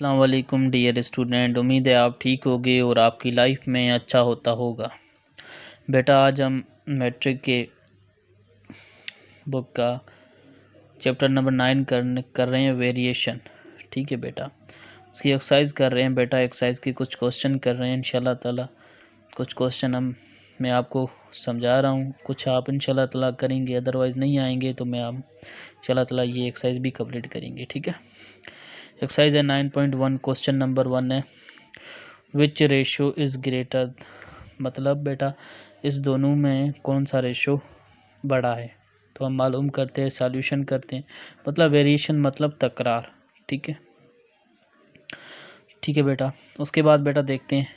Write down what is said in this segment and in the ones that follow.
अस्सलाम वालेकुम dear student, उम्मीद है आप ठीक होगे और आपकी लाइफ में अच्छा होता होगा। बेटा आज हम मैट्रिक के बुक का चैप्टर नंबर 9 कर रहे हैं वेरिएशन। ठीक है बेटा, उसकी एक्सरसाइज कर रहे हैं। बेटा एक्सरसाइज के कुछ क्वेश्चन कर रहे हैं इंशाल्लाह ताला। कुछ क्वेश्चन मैं आपको समझा रहा हूँ, कुछ आप इंशाल्लाह ताला करेंगे, अदरवाइज़ नहीं आएंगे तो मैं आप इंशाल्लाह ताला ये एक्सरसाइज भी कंप्लीट करेंगे। ठीक है, एक्सरसाइज है 9.1। क्वेश्चन नंबर 1 है विच रेशो इज़ ग्रेटर, मतलब बेटा इस दोनों में कौन सा रेशो बड़ा है। तो हम मालूम करते हैं, सॉल्यूशन करते हैं। मतलब वेरिएशन मतलब तकरार। ठीक है, ठीक है बेटा। उसके बाद बेटा देखते हैं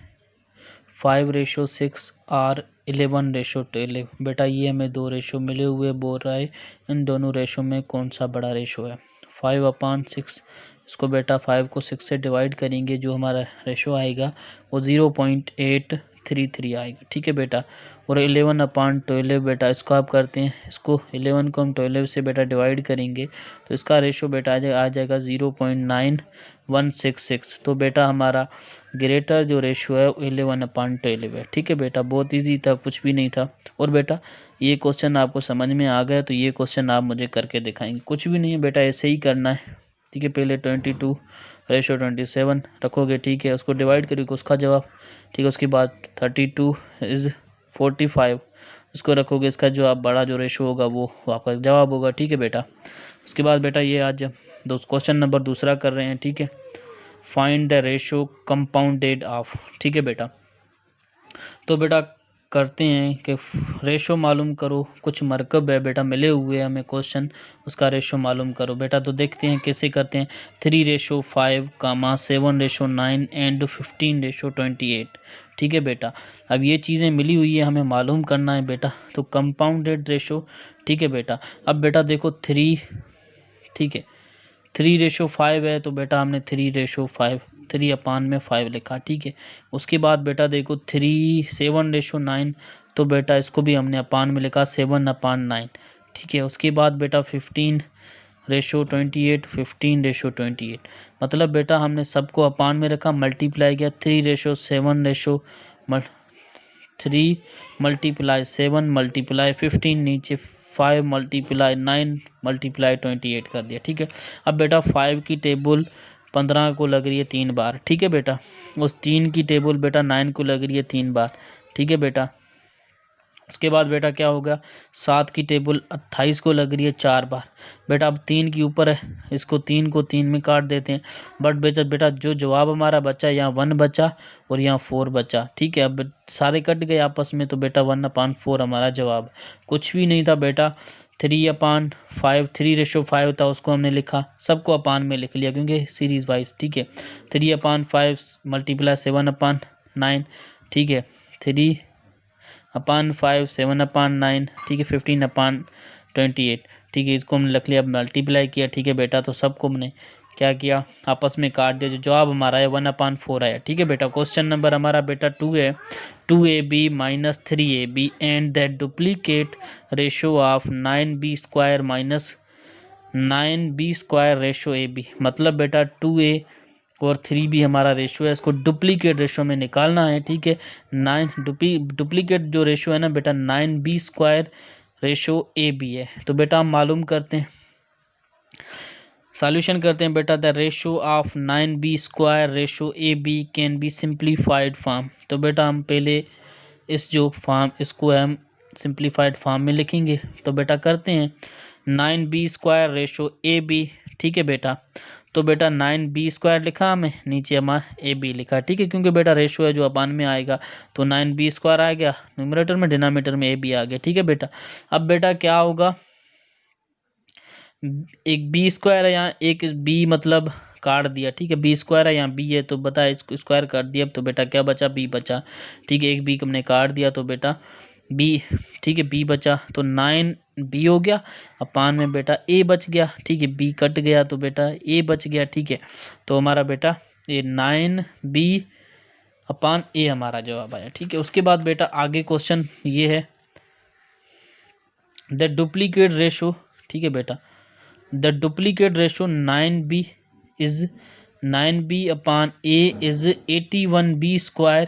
5:6 और 11:12। बेटा ये हमें दो रेशो मिले हुए बोल रहा है, इन दोनों रेशो में कौन सा बड़ा रेशो है। 5/6, इसको बेटा 5 को 6 से डिवाइड करेंगे, जो हमारा रेशो आएगा वो 0.833 आएगा। ठीक है बेटा। और 11/12 बेटा इसको आप करते हैं, इसको 11 को हम 12 से बेटा डिवाइड करेंगे तो इसका रेशो बेटा आ जाएगा 0.9166। तो बेटा हमारा ग्रेटर जो रेशो है 11/12 है। ठीक है बेटा, बहुत इजी था, कुछ भी नहीं था। और बेटा ये क्वेश्चन आपको समझ में आ गया तो ये क्वेश्चन आप मुझे करके दिखाएंगे। कुछ भी नहीं है बेटा, ऐसे ही करना है। ठीक है, पहले 22:27 रखोगे। ठीक है, उसको डिवाइड करोगे, उसका जवाब। ठीक है, उसके बाद 32:45 इसको रखोगे, इसका जो आप बड़ा जो रेशो होगा वो आपका जवाब होगा। ठीक है बेटा। उसके बाद बेटा ये आज क्वेश्चन नंबर दूसरा कर रहे हैं। ठीक है, find the ratio compounded of. ठीक है बेटा, तो बेटा करते हैं कि रेशो मालूम करो। कुछ मरकब है बेटा मिले हुए हमें क्वेश्चन, उसका रेशो मालूम करो। बेटा तो देखते हैं कैसे करते हैं। 3:5, 7:9 एंड 15:28। ठीक है बेटा, अब ये चीज़ें मिली हुई है, हमें मालूम करना है बेटा। तो कंपाउंडेड रेशो। ठीक है बेटा, अब बेटा देखो 3, ठीक है 3:5 है तो बेटा हमने 3:5 3/5 लिखा। ठीक है, उसके बाद बेटा देखो 7:9 तो बेटा इसको भी हमने अपान में लिखा 7/9। ठीक है, उसके बाद बेटा 15:28 15:28, मतलब बेटा हमने सबको अपान में रखा, मल्टीप्लाई किया 3 मल्टीप्लाई 7 मल्टीप्लाई 15, नीचे 5 मल्टीप्लाई 9 मल्टीप्लाई 28 कर दिया। ठीक है, अब बेटा 5 की टेबल 15 को लग रही है 3 बार। ठीक है बेटा, उस 3 की टेबल बेटा 9 को लग रही है 3 बार। ठीक है बेटा, उसके बाद बेटा क्या होगा, 7 की टेबल 28 को लग रही है 4 बार। बेटा अब 3 के ऊपर है, इसको 3 को 3 में काट देते हैं। बट बेटा जो जवाब हमारा बचा, यहाँ 1 बचा और यहाँ 4 बचा। ठीक है, अब सारे कट गए आपस में तो बेटा 1/4 हमारा जवाब। कुछ भी नहीं था बेटा। 3/5 3:5 था, उसको हमने लिखा, सबको अपान में लिख लिया क्योंकि सीरीज वाइज। ठीक है, 3/5 मल्टीप्लाई 7/9। ठीक है, 3/5 7/9। ठीक है, 15/28। ठीक है, इसको हमने लिख लिया, अब मल्टीप्लाई किया। ठीक है बेटा, तो सबको हमने क्या किया, आपस में काट दिया, जो जवाब हमारा है 1/4 आया। ठीक है बेटा, क्वेश्चन नंबर हमारा बेटा 2 है 2ab minus 3ab and the duplicate ratio of 9b² minus 9b² ratio ab। मतलब बेटा 2a और 3b हमारा रेशो है, इसको डुप्लीकेट रेशो में निकालना है। ठीक है, 9 डुप्लीकेट जो रेशो है ना बेटा 9b² रेशो ab है। तो बेटा हम मालूम करते हैं, सॉल्यूशन करते हैं बेटा। The ratio of 9b² ratio ab can be simplified form. तो बेटा हम पहले इस जो फॉर्म, इसको हम सिंप्लीफाइड फॉर्म में लिखेंगे। तो बेटा करते हैं 9b² रेशो ab। ठीक है बेटा, तो बेटा 9b² लिखा हमें, नीचे हमारा ab लिखा। ठीक है, क्योंकि बेटा रेशो है जो अपान में आएगा, तो 9b² आ गया न्यूमरेटर में, डिनोमिनेटर में ab आ गया। ठीक है बेटा, अब बेटा क्या होगा, एक b² है यहाँ, एक b मतलब काट दिया। ठीक है, b² है यहाँ, b है तो बता इसको स्क्वायर कर दिया, तो बेटा क्या बचा, b बचा। ठीक है, एक b हमने काट दिया तो बेटा b। ठीक है, b बचा तो 9b हो गया, अपान में बेटा a बच गया। ठीक है, b कट गया तो बेटा a बच गया। ठीक है, तो हमारा बेटा ये 9b/a हमारा जवाब आया। ठीक है, उसके बाद बेटा आगे क्वेश्चन ये है द डुप्लीकेट रेशो। ठीक है बेटा, the duplicate ratio 9b is 9b upon a is 81b square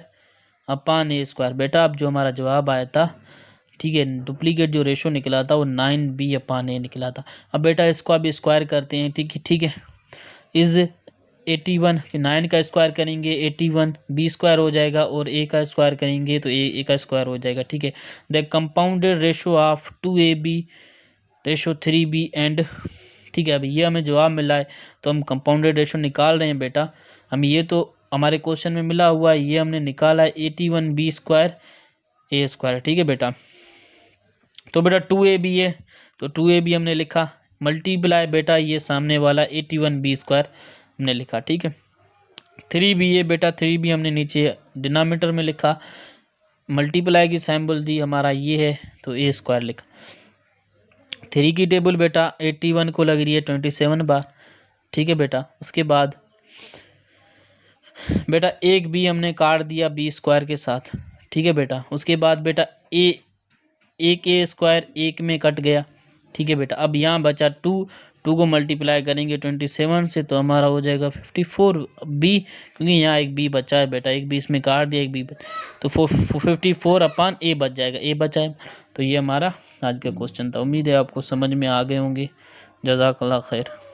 upon a square. बेटा अब जो हमारा जवाब आया था, ठीक है, डुप्लीकेट जो रेशो निकला था वो 9b अपान a निकला था। अब बेटा इसको अब स्क्वायर करते हैं, ठीक है। इज 81, 9 का स्क्वायर करेंगे 81, b स्क्वायर हो जाएगा, और a का स्क्वायर करेंगे तो a का स्क्वायर हो जाएगा, ठीक है। The compounded ratio of 2ab ratio 3b and, ठीक है। अभी ये हमें जवाब मिला है तो हम कंपाउंडेड रेशो निकाल रहे हैं बेटा। हमें ये तो हमारे क्वेश्चन में मिला हुआ है, ये हमने निकाला है 81b स्क्वायर a स्क्वायर, ठीक है बेटा। तो बेटा 2ab है तो 2ab हमने लिखा, मल्टीप्लाई बेटा ये सामने वाला 81b स्क्वायर हमने लिखा, ठीक है। 3b है बेटा, 3b हमने नीचे डिनोमिनेटर में लिखा, मल्टीप्लाई की सिंबल दी हमारा ये है तो a स्क्वायर लिखा। 3 की टेबल बेटा 81 को लग रही है 27 बार, ठीक है बेटा। उसके बाद बेटा एक b हमने काट दिया b स्क्वायर के साथ, ठीक है बेटा। उसके बाद बेटा एक a स्क्वायर एक में कट गया, ठीक है बेटा। अब यहाँ बचा 2 को मल्टीप्लाई करेंगे 27 से तो हमारा हो जाएगा 54b, क्योंकि यहाँ एक b बचा है बेटा, एक b इसमें काट दिया, एक b तो 54 अपान a बच जाएगा, a बचा है। तो ये हमारा आज का क्वेश्चन था। उम्मीद है आपको समझ में आ गए होंगे। जज़ाकल्लाह खैर।